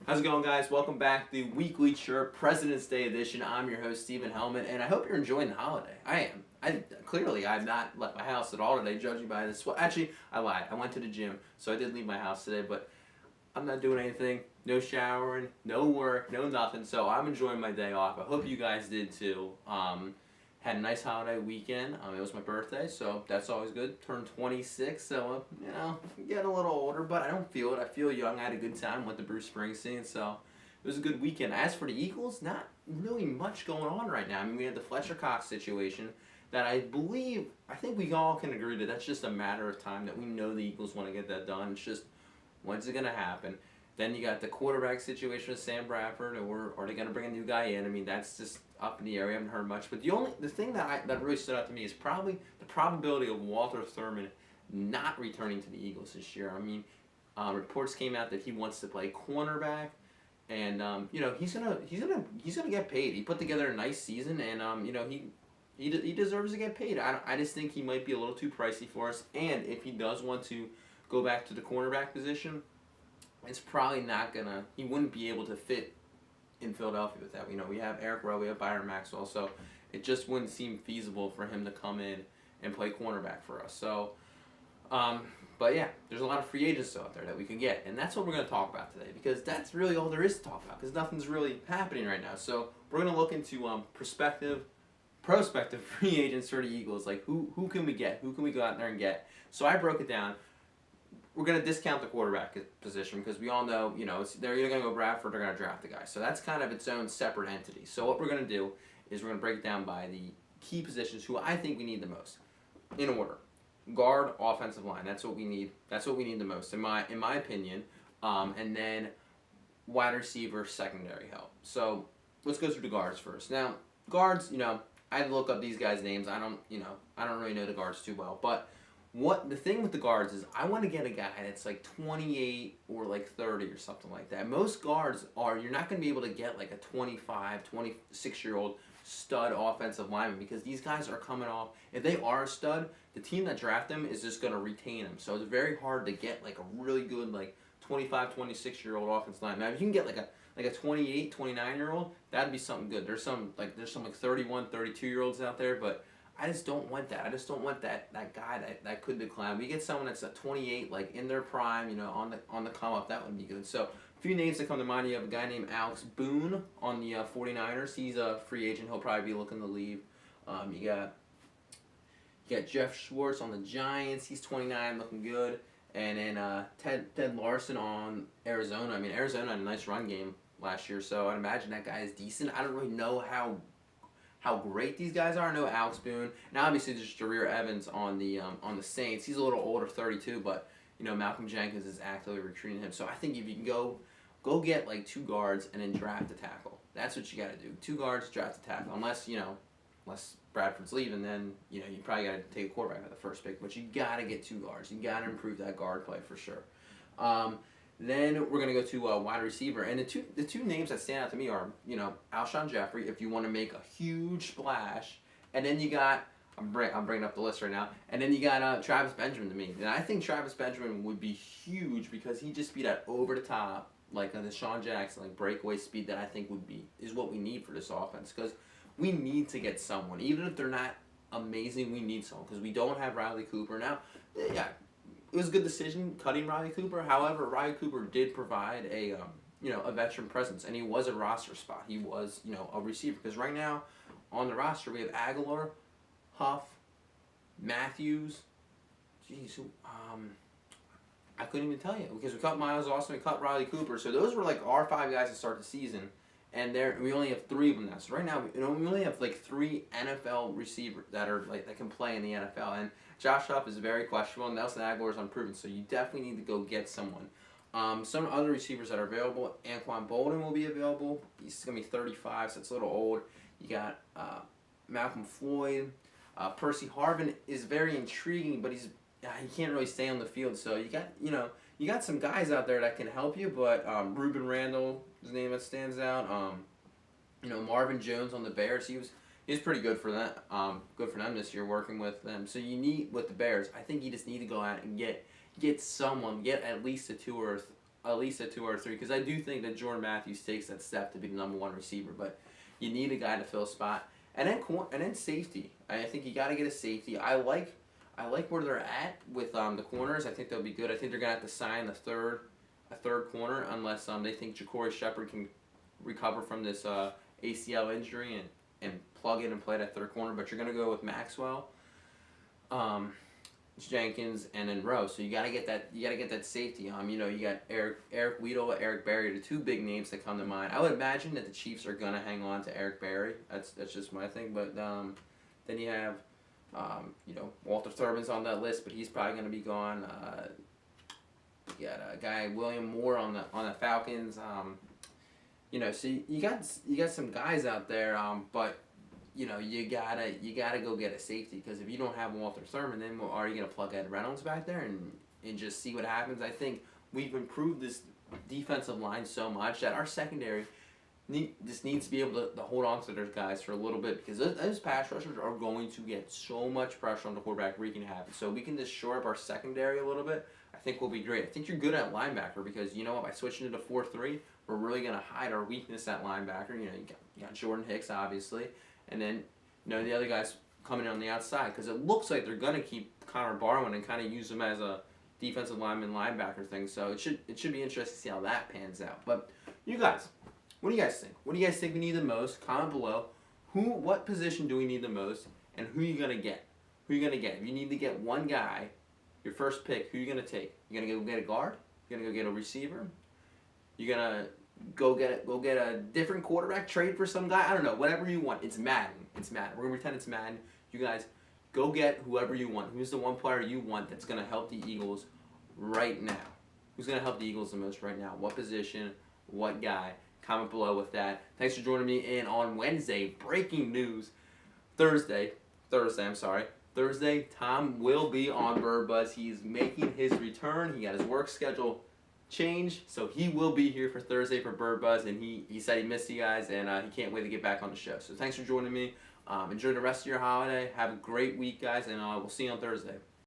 How's it going, guys? Welcome back to the weekly Chirp President's Day edition. I'm your host, Stephen Hellmann, and I hope you're enjoying the holiday. I am. I've not left my house at all today, judging by this. Well, actually, I lied. I went to the gym, so I did leave my house today, but I'm not doing anything. No showering, no work, no nothing. So I'm enjoying my day off. I hope you guys did too. Had a nice holiday weekend. It was my birthday, so that's always good. Turned 26, so I'm getting a little older, but I don't feel it. I feel young. I had a good time. Went to Bruce Springsteen, so it was a good weekend. As for the Eagles, not really much going on right now. I mean, we had the Fletcher Cox situation that I think we all can agree that that's just a matter of time that we know the Eagles want to get that done. It's just, when's it going to happen? Then you got the quarterback situation with Sam Bradford, or are they going to bring a new guy in? I mean, that's just up in the air. We haven't heard much. But the thing that really stood out to me is probably the probability of Walter Thurmond not returning to the Eagles this year. I mean, reports came out that he wants to play cornerback, and he's gonna get paid. He put together a nice season, and he deserves to get paid. I just think he might be a little too pricey for us. And if he does want to go back to the cornerback position, it's probably not gonna. He wouldn't be able to fit in Philadelphia with that. We have Eric Rowe, we have Byron Maxwell, so it just wouldn't seem feasible for him to come in and play cornerback for us. So, but yeah, there's a lot of free agents out there that we can get, and that's what we're gonna talk about today, because that's really all there is to talk about, because nothing's really happening right now. So we're gonna look into prospective free agents for the Eagles. Like who can we get? Who can we go out there and get? So I broke it down. We're going to discount the quarterback position because we all know, they're either going to go Bradford or they're going to draft the guy. So that's kind of its own separate entity. So what we're going to do is we're going to break it down by the key positions who I think we need the most, in order. Guard, offensive line. That's what we need. That's what we need the most, in my opinion. And then wide receiver, secondary help. So let's go through the guards first. Now, guards, I had to look up these guys' names. I don't really know the guards too well, but the thing with the guards is I want to get a guy that's like 28 or like 30 or something like that. Most guards you're not going to be able to get like a 25, 26-year-old stud offensive lineman, because these guys are coming off. If they are a stud, the team that draft them is just going to retain them. So it's very hard to get like a really good like 25, 26-year-old offensive lineman. Now if you can get like a 28, 29-year-old, that'd be something good. There's some like 31, 32-year-olds out there, but I just don't want that. I just don't want that guy that could decline. We get someone that's at 28, like in their prime, on the come up. That would be good. So a few names that come to mind. You have a guy named Alex Boone on the 49ers. He's a free agent. He'll probably be looking to leave. You got Jeff Schwartz on the Giants. He's 29, looking good. And then Ted Larson on Arizona. I mean, Arizona had a nice run game last year, so I'd imagine that guy is decent. I don't really know how great these guys are. I know Alex Boone. Now, obviously, there's Jareer Evans on the Saints. He's a little older, 32, but Malcolm Jenkins is actively recruiting him. So I think if you can go get like 2 guards and then draft a tackle. That's what you got to do. 2 guards, draft a tackle. Unless Bradford's leaving, then you probably got to take a quarterback at the first pick. But you got to get 2 guards. You got to improve that guard play for sure. Then we're going to go to wide receiver. And the two names that stand out to me are, Alshon Jeffrey, if you want to make a huge splash. And then you got, I'm bringing up the list right now. And then you got Travis Benjamin to me. And I think Travis Benjamin would be huge because he'd just be that over the top, like the Deshaun Jackson, like breakaway speed that I think is what we need for this offense. Because we need to get someone. Even if they're not amazing, we need someone. Because we don't have Riley Cooper. Now, yeah, it was a good decision cutting Riley Cooper. However, Riley Cooper did provide a veteran presence, and he was a roster spot. He was a receiver, because right now on the roster we have Aguilar, Huff, Matthews. Jeez, I couldn't even tell you, because we cut Miles Austin, we cut Riley Cooper. So those were like our 5 guys to start the season, and we only have 3 of them now. So right now we only have like 3 NFL receivers that can play in the NFL, and Josh Huff is very questionable, and Nelson Aguilar is unproven, so you definitely need to go get someone. Some other receivers that are available, Anquan Bolden will be available. He's going to be 35, so it's a little old. You got Malcolm Floyd. Percy Harvin is very intriguing, but he can't really stay on the field. So you got some guys out there that can help you, but Ruben Randall is the name that stands out. Marvin Jones on the Bears, He's pretty good for that. Good for them this year, working with them. So with the Bears, I think you just need to go out and get someone, get at least a 2 or at least a 2 or 3, because I do think that Jordan Matthews takes that step to be the #1 receiver, but you need a guy to fill a spot. And then safety. I think you got to get a safety. I like where they're at with the corners. I think they'll be good. I think they're gonna have to sign a third corner unless they think Ja'Cory Shepherd can recover from this ACL injury and plug in and play that third corner. But you're gonna go with Maxwell, Jenkins, and then Rowe. So you gotta get that safety. You got Eric Weedle, Eric Berry, the 2 big names that come to mind. I would imagine that the Chiefs are gonna hang on to Eric Berry. That's just my thing. But then you have Walter Thurman's on that list, but he's probably gonna be gone. You got a guy William Moore on the Falcons. So you got some guys out there, but you gotta go get a safety, because if you don't have Walter Thurman, then are you gonna plug Ed Reynolds back there and just see what happens? I think we've improved this defensive line so much that our secondary just needs to be able to hold on to their guys for a little bit, because those pass rushers are going to get so much pressure on the quarterback wreaking havoc. So we can just shore up our secondary a little bit. I think we'll be great. I think you're good at linebacker, because you know what, by switching to the 4-3, we're really going to hide our weakness at linebacker. You got Jordan Hicks, obviously, and then the other guys coming in on the outside, because it looks like they're going to keep Connor Barwin and kind of use him as a defensive lineman linebacker thing. So it should be interesting to see how that pans out. But you guys, what do you guys think? What do you guys think we need the most? Comment below. What position do we need the most, and who are you gonna get? Who are you gonna get? If you need to get one guy, your first pick, who are you gonna take? You gonna go get a guard? You gonna go get a receiver? You gonna go get a different quarterback? Trade for some guy? I don't know. Whatever you want. It's Madden. It's Madden. We're gonna pretend it's Madden. You guys, go get whoever you want. Who's the one player you want that's gonna help the Eagles right now? Who's gonna help the Eagles the most right now? What position? What guy? Comment below with that. Thanks for joining me in on Wednesday. Breaking news. Thursday, Tom will be on Bird Buzz. He's making his return. He got his work schedule changed, so he will be here for Thursday for Bird Buzz, and he said he missed you guys, and he can't wait to get back on the show. So thanks for joining me. Enjoy the rest of your holiday. Have a great week, guys, and we'll see you on Thursday.